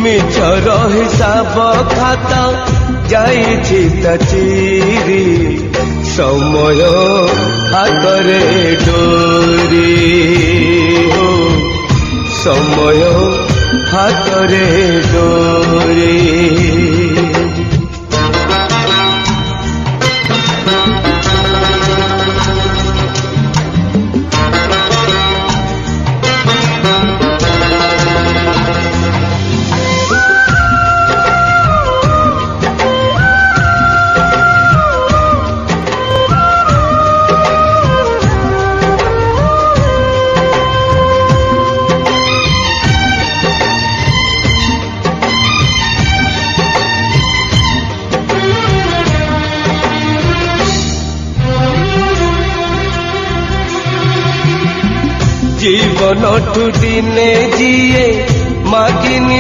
मिछर हिसाब खाता जाइछि ता चिरी समय हातरे डोरी हो समय हातरे डोरी जीवन टू दिने जिए मागिनी